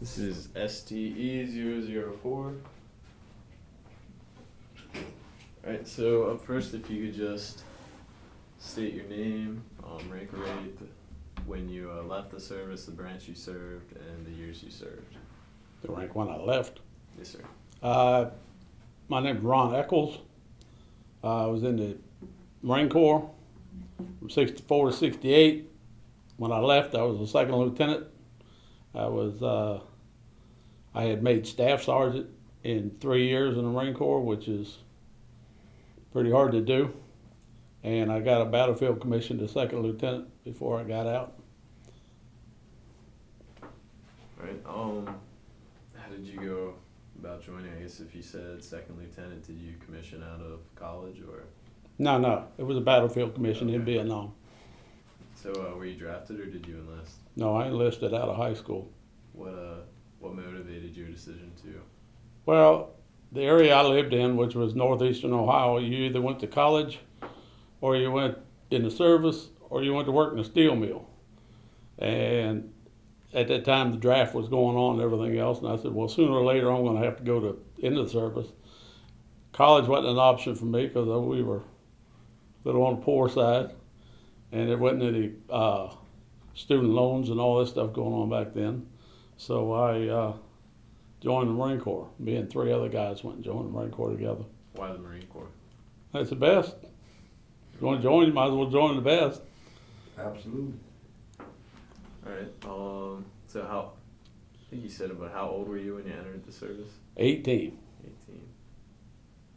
This is STE004. Alright, so up first, if you could just state your name, rank or rate, when you left the service, the branch you served, and the years you served. The rank when I left. Yes, sir. My name is Ron Echols. I was in the Marine Corps from 64 to 68. When I left, I was a second lieutenant. I had made staff sergeant in 3 years in the Marine Corps, which is pretty hard to do. And I got a battlefield commission to second lieutenant before I got out. Alright, how did you go about joining? I guess if you said second lieutenant, did you commission out of college or? No, it was a battlefield commission in Okay. Vietnam. So were you drafted or did you enlist? No, I enlisted out of high school. What motivated your decision to? Well, the area I lived in, which was northeastern Ohio, you either went to college or you went in the service or you went to work in a steel mill. And at that time, the draft was going on and everything else. And I said, well, sooner or later, I'm going to have to go into the service. College wasn't an option for me because we were a little on the poor side. And there wasn't any student loans and all this stuff going on back then. So I joined the Marine Corps. Me and 3 other guys went and joined the Marine Corps together. Why the Marine Corps? That's the best. If you want to join, you might as well join the best. Absolutely. Alright, so I think you said about how old were you when you entered the service? 18. 18.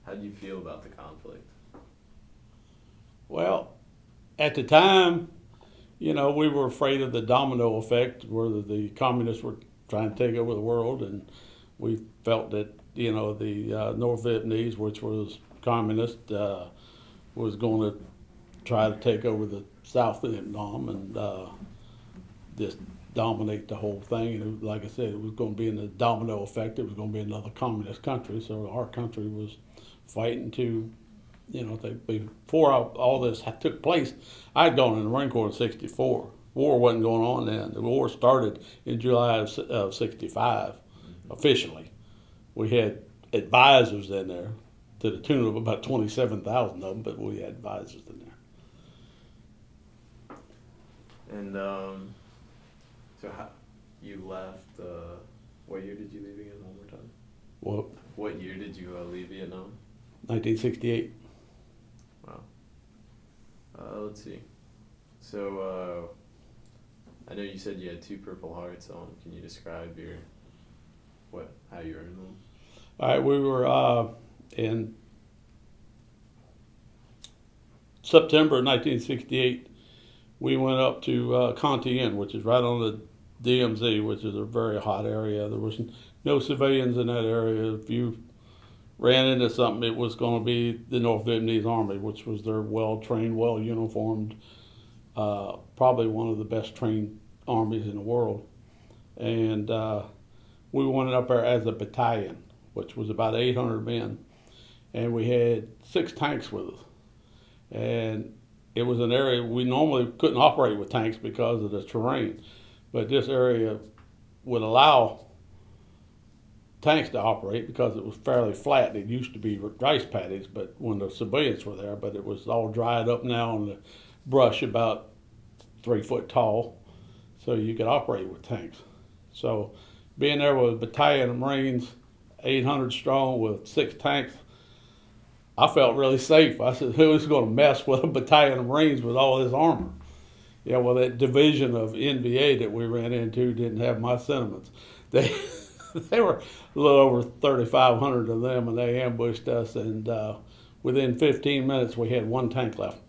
How did you feel about the conflict? Well, at the time, we were afraid of the domino effect where the communists were trying to take over the world, and we felt that, the North Vietnamese, which was communist, was going to try to take over the South Vietnam and just dominate the whole thing. And like I said, it was going to be in the domino effect. It was going to be another communist country. So our country was fighting to, before all this took place, I'd gone in the Marine Corps in 64. War wasn't going on then. The war started in July of 65, officially. We had advisors in there to the tune of about 27,000 of them, but we had advisors in there. And so how you left? What year did you leave again? One more time. What year did you leave Vietnam? 1968. Wow. Let's see. So I know you said you had 2 Purple Hearts on. Can you describe how you earned them? All right, we were in September 1968. We went up to Conti, which is right on the DMZ, which is a very hot area. There was no civilians in that area. If you ran into something, it was going to be the North Vietnamese Army, which was their well-trained, well-uniformed, probably one of the best-trained armies in the world. And we went up there as a battalion, which was about 800 men. And we had 6 tanks with us. And it was an area we normally couldn't operate with tanks because of the terrain. But this area would allow tanks to operate because it was fairly flat. It used to be rice paddies, but when the civilians were there, but it was all dried up now and the brush about 3 foot tall, so you could operate with tanks. So being there with a battalion of Marines, 800 strong with 6 tanks, I felt really safe. I said, who's going to mess with a battalion of Marines with all this armor? Yeah, well, that division of NVA that we ran into didn't have my sentiments. They were a little over 3,500 of them, and they ambushed us, and within 15 minutes, we had 1 tank left.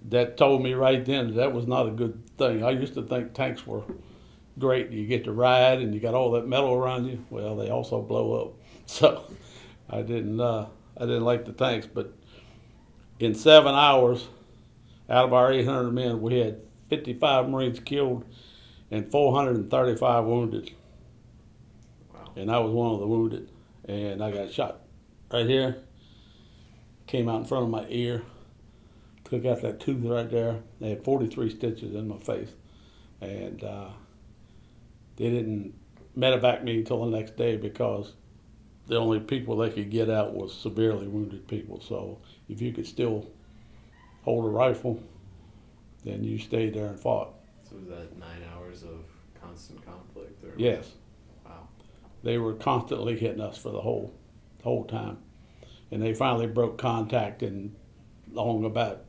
That told me right then that was not a good thing. I used to think tanks were great. You get to ride, and you got all that metal around you. Well, they also blow up. So I didn't like the tanks, but in 7 hours, out of our 800 men, we had 55 Marines killed and 435 wounded. Wow. And I was one of the wounded. And I got shot right here, came out in front of my ear, took out that tooth right there. They had 43 stitches in my face. And they didn't medevac me until the next day because the only people they could get out was severely wounded people. So if you could still hold a rifle, then you stayed there and fought. So was that 9 hours of constant conflict? Or Yes. Wow. They were constantly hitting us for the whole time. And they finally broke contact along about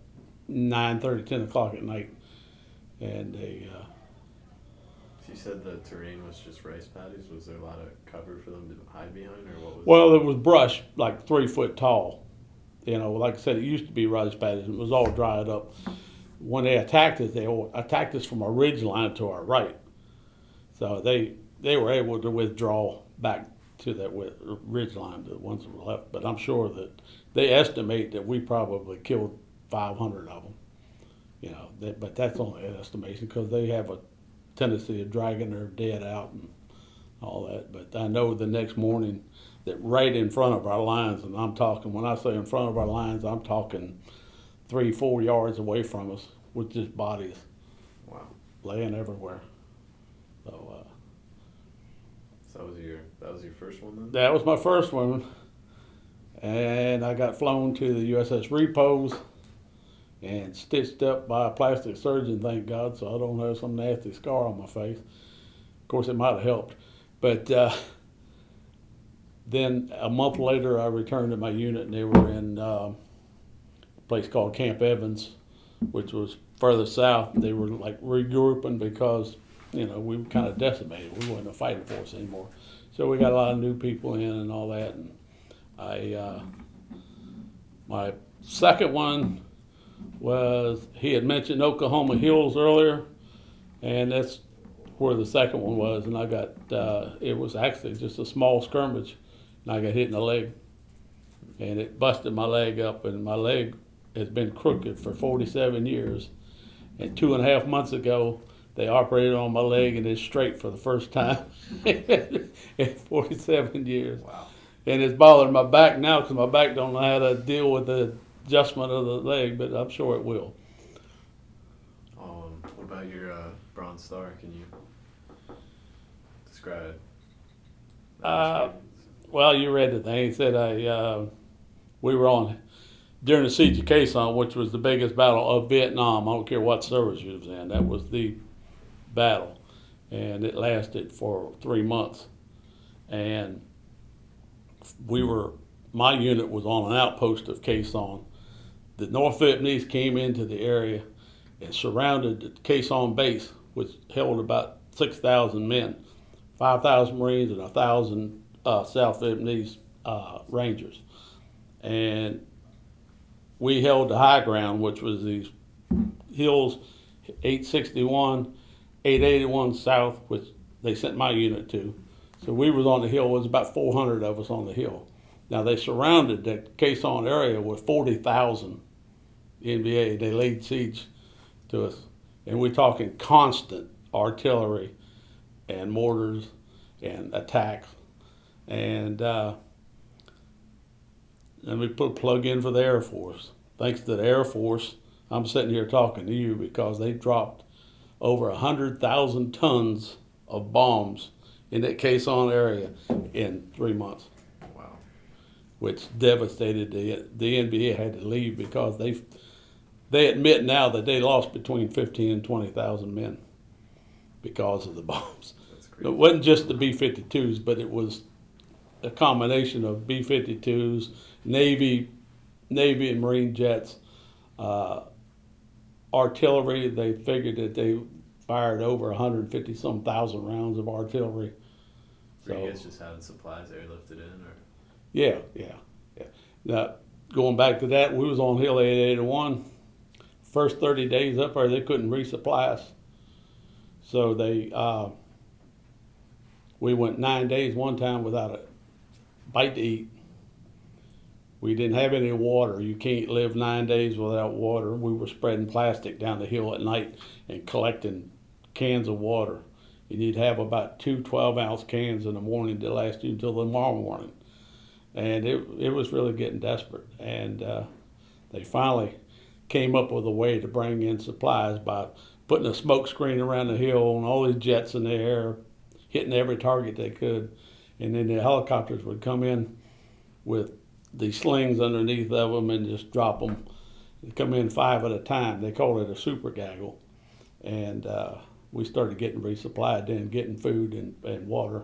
9:30, 10 o'clock at night. And they... You said the terrain was just rice paddies. Was there a lot of cover for them to hide behind, or what was Well, there was brush like 3 foot tall. You know, like I said, it used to be rice paddies. It was all dried up. When they attacked us from a ridge line to our right. So they were able to withdraw back to that ridge line, the ones that were left. But I'm sure that they estimate that we probably killed 500 of them. You know, but that's only an estimation because they have a tendency of dragging their dead out and all that. But I know the next morning that right in front of our lines, and I'm talking, when I say in front of our lines, I'm talking 3-4 yards away from us with just bodies. Wow. Laying everywhere. So that was your first one then? that was my first one, and I got flown to the USS Repos and stitched up by a plastic surgeon, thank God, so I don't have some nasty scar on my face. Of course, it might have helped. But then a month later, I returned to my unit, and they were in a place called Camp Evans, which was further south. They were like regrouping because, you know, we were kind of decimated. We weren't a fighting force anymore. So we got a lot of new people in and all that. And my second one was, he had mentioned Oklahoma Hills earlier, and that's where the second one was. And I got, it was actually just a small skirmish, and I got hit in the leg. And it busted my leg up, and my leg has been crooked for 47 years. And 2.5 months ago, they operated on my leg, and it's straight for the first time in 47 years. Wow. And it's bothering my back now because my back don't know how to deal with the adjustment of the leg, but I'm sure it will. What about your Bronze Star? Can you describe that experience? Well, you read the thing. He said we were on during the siege of Quezon, which was the biggest battle of Vietnam. I don't care what service you was in. That was the battle, and it lasted for 3 months. And my unit was on an outpost of Quezon. The North Vietnamese came into the area and surrounded the Quezon base, which held about 6,000 men, 5,000 Marines and 1,000 South Vietnamese Rangers. And we held the high ground, which was these hills, 861, 881 South, which they sent my unit to. So we was on the hill. There was about 400 of us on the hill. Now they surrounded the Quezon area with 40,000 NVA. They laid siege to us, and we're talking constant artillery and mortars and attacks. And then we put a plug in for the Air Force. Thanks to the Air Force, I'm sitting here talking to you because they dropped over 100,000 tons of bombs in that Quezon area in 3 months. Wow. Which devastated the NBA. Had to leave because they admit now that they lost between 15 and 20,000 men because of the bombs. That's crazy. It wasn't just the B-52s, but it was a combination of B-52s, Navy and Marine jets, artillery. They figured that they fired over 150-some thousand rounds of artillery. Were you guys just having supplies airlifted in, or? Yeah. Now, going back to that, we was on Hill 881. First 30 days up there, they couldn't resupply us. So we went 9 days one time without a bite to eat. We didn't have any water. You can't live 9 days without water. We were spreading plastic down the hill at night and collecting cans of water. And you'd have about 2 12-ounce cans in the morning to last you until the tomorrow morning. And it was really getting desperate. And they finally came up with a way to bring in supplies by putting a smoke screen around the hill and all these jets in the air, hitting every target they could. And then the helicopters would come in with the slings underneath of them and just drop them. They'd come in 5 at a time. They called it a super gaggle. And we started getting resupplied then, getting food and water.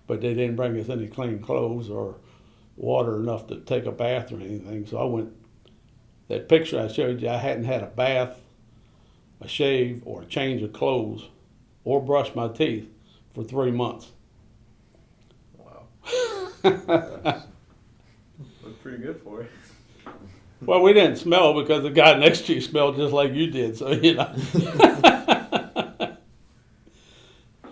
But they didn't bring us any clean clothes or water enough to take a bath or anything. So I went, that picture I showed you, I hadn't had a bath, a shave, or a change of clothes, or brushed my teeth for 3 months. Wow. Looked pretty good for it. Well, we didn't smell because the guy next to you smelled just like you did, so you know.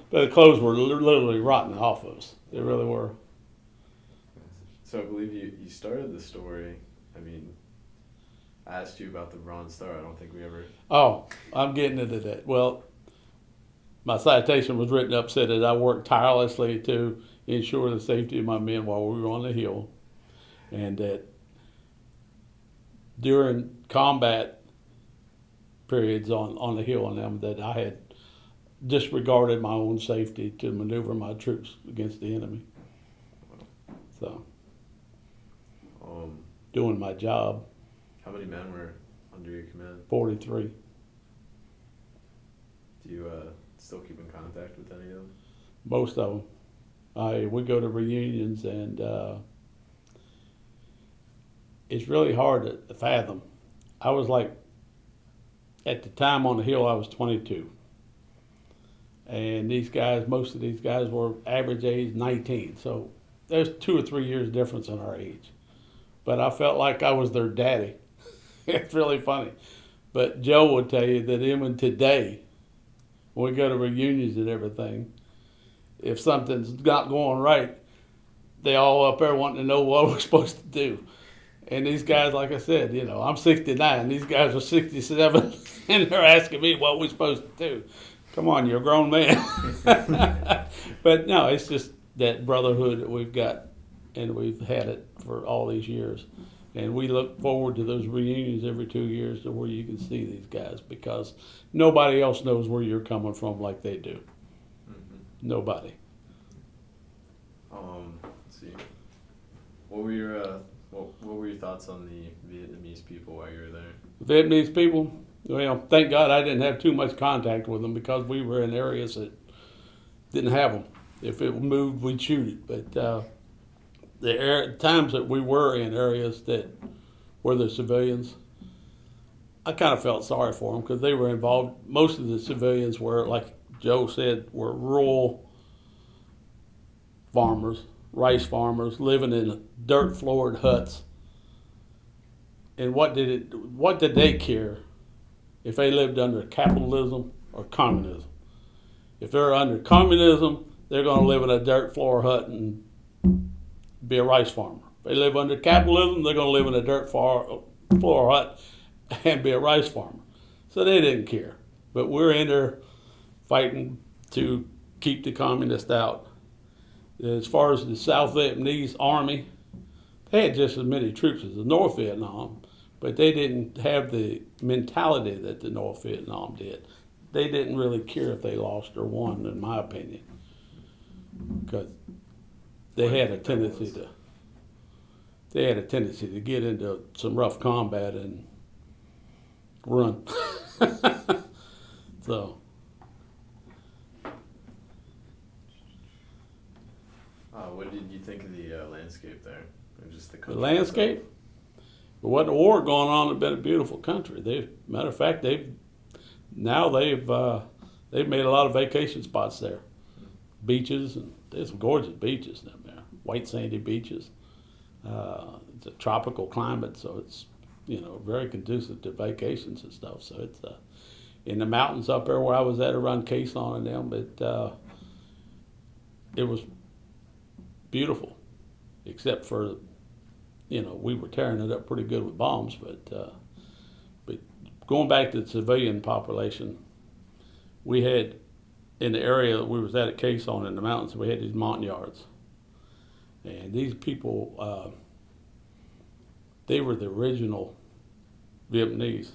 But the clothes were literally rotting off of us. They really were. So I believe you started the story. I mean, I asked you about the Bronze Star. I don't think we ever. Oh, I'm getting into that. Well, my citation was written up, said that I worked tirelessly to ensure the safety of my men while we were on the hill, and that during combat periods on the hill and them, that I had disregarded my own safety to maneuver my troops against the enemy. So, doing my job. How many men were under your command? 43. Do you still keep in contact with any of them? Most of them. We go to reunions, and it's really hard to fathom. I was like, at the time on the hill, I was 22. And these guys, most of these guys were average age 19. So there's 2 or 3 years difference in our age. But I felt like I was their daddy. It's really funny. But Joe would tell you that even today, when we go to reunions and everything, if something's not going right, they all up there wanting to know what we're supposed to do. And these guys, like I said, you know, I'm 69. These guys are 67, and they're asking me what we're supposed to do. Come on, you're a grown man. But no, it's just that brotherhood that we've got, and we've had it for all these years. And we look forward to those reunions every 2 years to where you can see these guys, because nobody else knows where you're coming from like they do. Mm-hmm. Nobody. Let's see. What were your thoughts on the Vietnamese people while you were there? Vietnamese people, well, thank God I didn't have too much contact with them, because we were in areas that didn't have them. If it moved, we'd shoot it. But the times that we were in areas that were the civilians, I kind of felt sorry for them, because they were involved. Most of the civilians were, like Joe said, were rural farmers, rice farmers, living in dirt-floored huts. And what did they care if they lived under capitalism or communism? If they're under communism, they're going to live in a dirt floor hut and be a rice farmer. If they live under capitalism, they're going to live in a dirt floor hut and be a rice farmer. So they didn't care. But we're in there fighting to keep the communists out. As far as the South Vietnamese Army, they had just as many troops as the North Vietnam, but they didn't have the mentality that the North Vietnam did. They didn't really care if they lost or won, in my opinion, because they had a tendency to get into some rough combat and run. So. What did you think of the landscape there? Or just the landscape? Itself? There wasn't a war going on. It'd been a beautiful country. Matter of fact, they've made a lot of vacation spots there. Beaches, and there's some gorgeous beaches down there. White sandy beaches. It's a tropical climate, so it's very conducive to vacations and stuff. So it's in the mountains up there where I was at around Quezon and them. It was beautiful, except for, we were tearing it up pretty good with bombs. But going back to the civilian population, we had, in the area that we was at Quezon in the mountains, we had these montagnards. And these people, they were the original Vietnamese.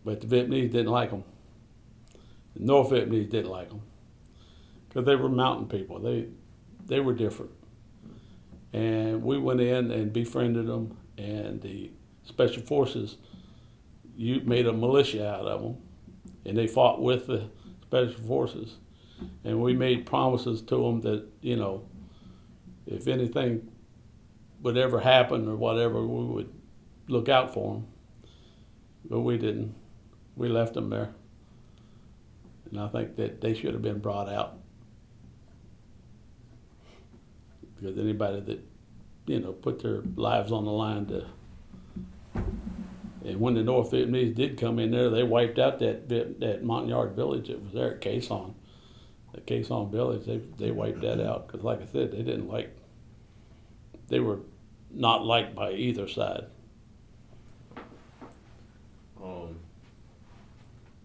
But the Vietnamese didn't like them. The North Vietnamese didn't like them. because they were mountain people. They were different. And we went in and befriended them, and the Special Forces made a militia out of them, and they fought with the Special Forces. And we made promises to them that, you know, if anything would ever happen or whatever, we would look out for them. But we didn't. We left them there. And I think that they should have been brought out. Because anybody that, you know, put their lives on the line to. And when the North Vietnamese did come in there, they wiped out that Montagnard village that was there at Quai Son. The Quai Son village, they wiped that out. Because like I said, they were not liked by either side.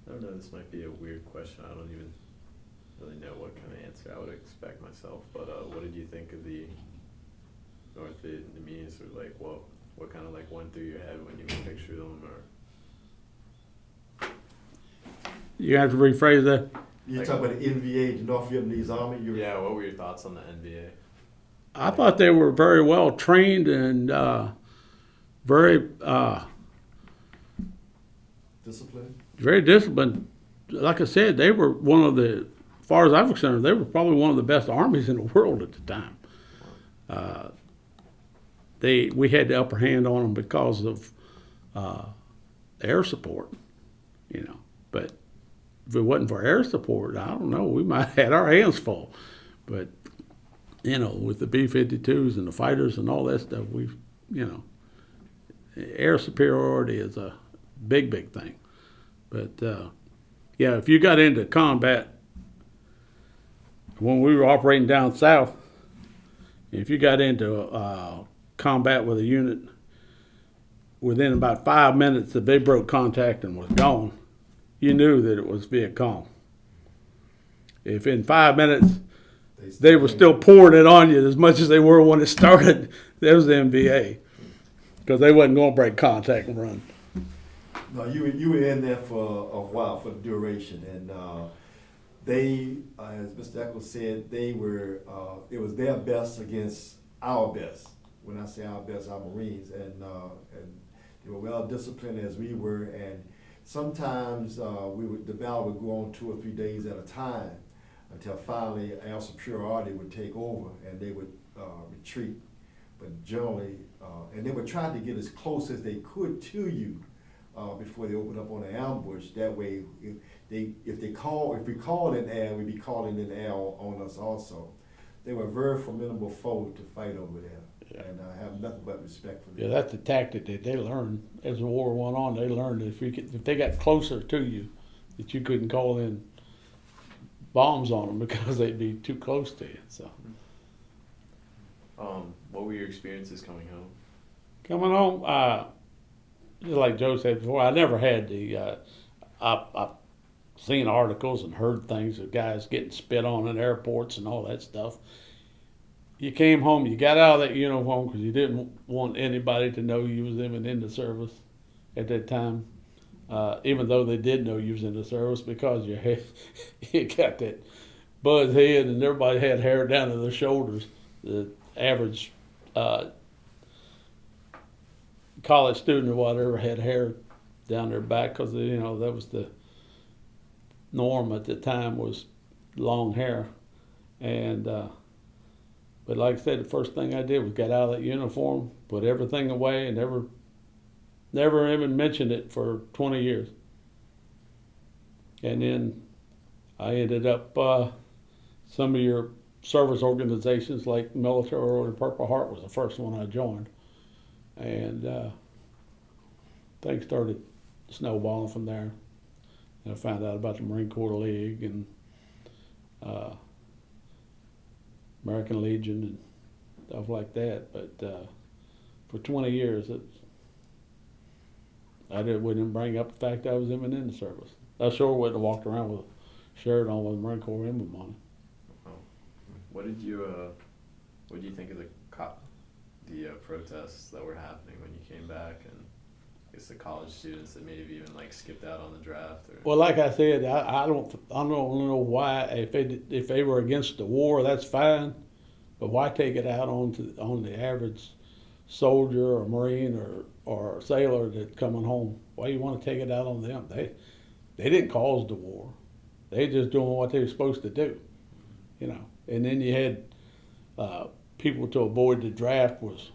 I don't know, this might be a weird question. I don't even really know what kind of answer I would expect myself, but what did you think of the North Vietnamese, or like what kind of like went through your head when you pictured them, or? You have to rephrase that. You're talking about the NVA, the North Vietnamese Army? Yeah, what were your thoughts on the NVA? I thought they were very well trained and very Discipline? very disciplined. Like I said, they were one of the, as far as I was concerned, they were probably one of the best armies in the world at the time. We had the upper hand on them because of air support, you know. But if it wasn't for air support, I don't know, we might have had our hands full. But, you know, with the B-52s and the fighters and all that stuff, you know, air superiority is a big, big thing. But, yeah, if you got into combat, when we were operating down south, if you got into combat with a unit, within about 5 minutes, if they broke contact and was gone, you knew that it was Viet Cong. If in 5 minutes they were still pouring it on you as much as they were when it started, that was the NVA, because they wasn't going to break contact and run. No, you were in there for a while, for the duration, and they, as Mr. Echols said, it was their best against our best. When I say our best, our Marines, and they were well disciplined as we were, and sometimes the battle would go on 2 or 3 days at a time until finally our superiority would take over and they would retreat. But generally, and they would try to get as close as they could to you before they opened up on an ambush. That way, if we called in air, we'd be calling in air on us also. They were a very formidable foe to fight over there. Yeah. And I have nothing but respect for them. Yeah, that's the tactic that they learned as the war went on. They learned that if they got closer to you, that you couldn't call in bombs on them because they'd be too close to you. So, what were your experiences coming home? Coming home, just like Joe said before, I never had the. I've seen articles and heard things of guys getting spit on in airports and all that stuff. You came home, you got out of that uniform because you didn't want anybody to know you was even in the service at that time, even though they did know you was in the service, because your head, you got that buzz head and everybody had hair down to their shoulders. The average college student or whatever had hair down their back because, you know, that was the norm at the time, was long hair. And but like I said, the first thing I did was get out of that uniform, put everything away, and never even mentioned it for 20 years. And then I ended up, some of your service organizations like Military Order and Purple Heart was the first one I joined. And things started snowballing from there. And I found out about the Marine Corps League and American Legion and stuff like that. But for 20 years, wouldn't bring up the fact I was even in the service. I sure wouldn't have walked around with a shirt on with a Marine Corps emblem on it. What did you think of the protests that were happening when you came back? And guess the college students that maybe even like skipped out on the draft? Or Well, like I said, I don't know why. If they were against the war, that's fine, but why take it out on the average soldier or Marine or sailor that's coming home? Why you want to take it out on them? They didn't cause the war. They just doing what they were supposed to do, you know. And then you had people to avoid the draft was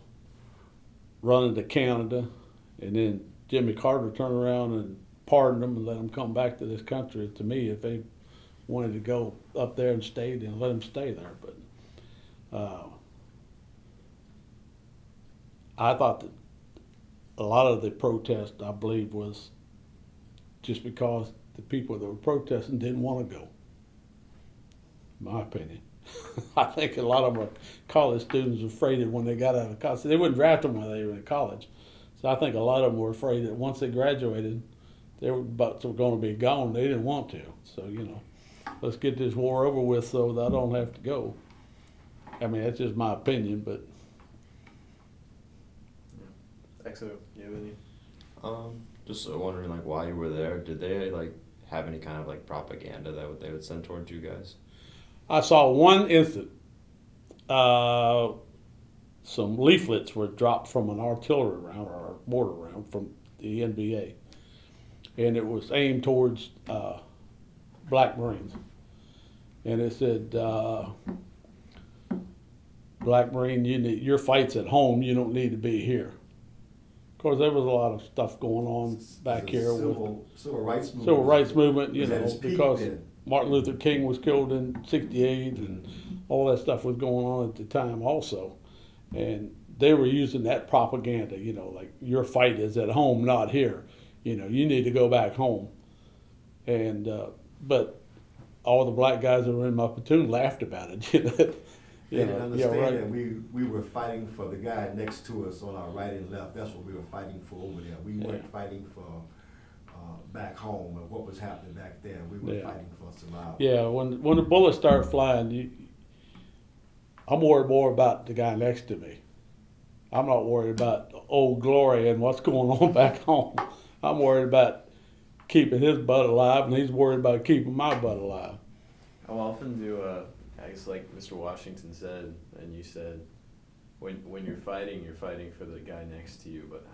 running to Canada, and then Jimmy Carter turned around and pardoned them and let them come back to this country. To me, if they wanted to go up there and stay, then let them stay there. But I thought that a lot of the protest, I believe, was just because the people that were protesting didn't want to go. My opinion. I think a lot of our college students were afraid that when they got out of college, they wouldn't draft them when they were in college. So I think a lot of them were afraid that once they graduated, they were going to be gone. They didn't want to. So, you know, let's get this war over with so that I don't have to go. I mean, that's just my opinion, but. EXO, you have any? Just wondering, like, while you were there, did they, like, have any kind of, like, propaganda that they would send towards you guys? I saw one instant. Some leaflets were dropped from an artillery round or a mortar round from the NBA, and it was aimed towards Black Marines. And it said, "Black Marine, your fight's at home. You don't need to be here." Of course, there was a lot of stuff going on back here with civil rights movement. Civil rights movement, you Was at know, its peak because then. Martin Luther King was killed in '68, and all that stuff was going on at the time also. And they were using that propaganda, you know, like your fight is at home, not here. You know, you need to go back home. And but all the black guys that were in my platoon laughed about it. They didn't understand right. that we were fighting for the guy next to us on our right and left. That's what we were fighting for over there. We weren't fighting for back home and what was happening back there. We were fighting for survival. Yeah, when the bullets start flying, I'm worried more about the guy next to me. I'm not worried about Old Glory and what's going on back home. I'm worried about keeping his butt alive, and he's worried about keeping my butt alive. How often do, I guess like Mr. Washington said, and you said, when you're fighting for the guy next to you, but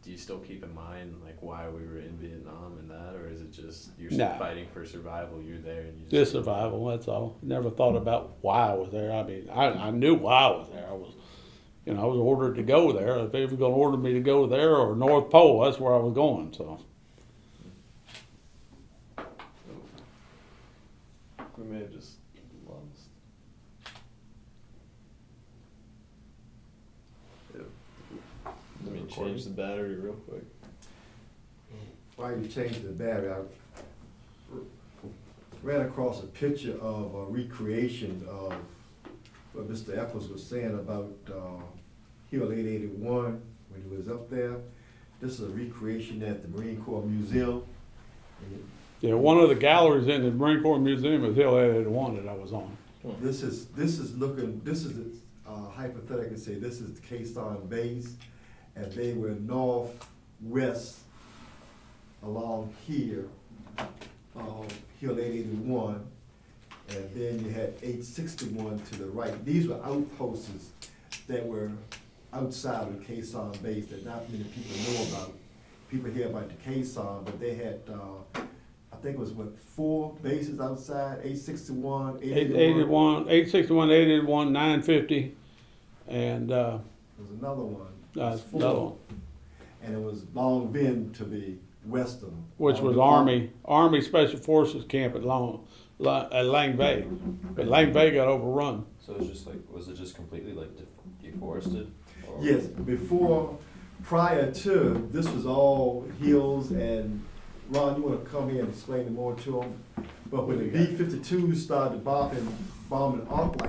do you still keep in mind like why we were in Vietnam and that, or is it just you're fighting for survival, you're there and you just survival, that's all. Never thought about why I was there. I mean, I knew why I was there. I was ordered to go there. If they were going to order me to go there or North Pole, that's where I was going, so. We may have just lost. Let me change the battery real quick. While you change the battery, I ran across a picture of a recreation of what Mr. Echols was saying about Hill 881 when he was up there. This is a recreation at the Marine Corps Museum. Yeah, one of the galleries in the Marine Corps Museum is Hill 881 that I was on. This is hypothetically say this is the Quezon base, and they were northwest along here, Hill 881, and then you had 861 to the right. These were outposts that were outside of the Quezon base that not many people know about. People hear about the Quezon, but they had, I think it was 4 bases outside, 861, 881. 861, 881, 950, and There was another one. It was 4. another one, And it was Long Bend to the west of them. which was Army Special Forces camp at Lang Bay. But Lang Bay got overrun. So it was just like, was it just completely like deforested? Or? Yes, prior to, this was all hills, and Ron, you wanna come here and explain it more to them? But when the B-52s started bombing arc like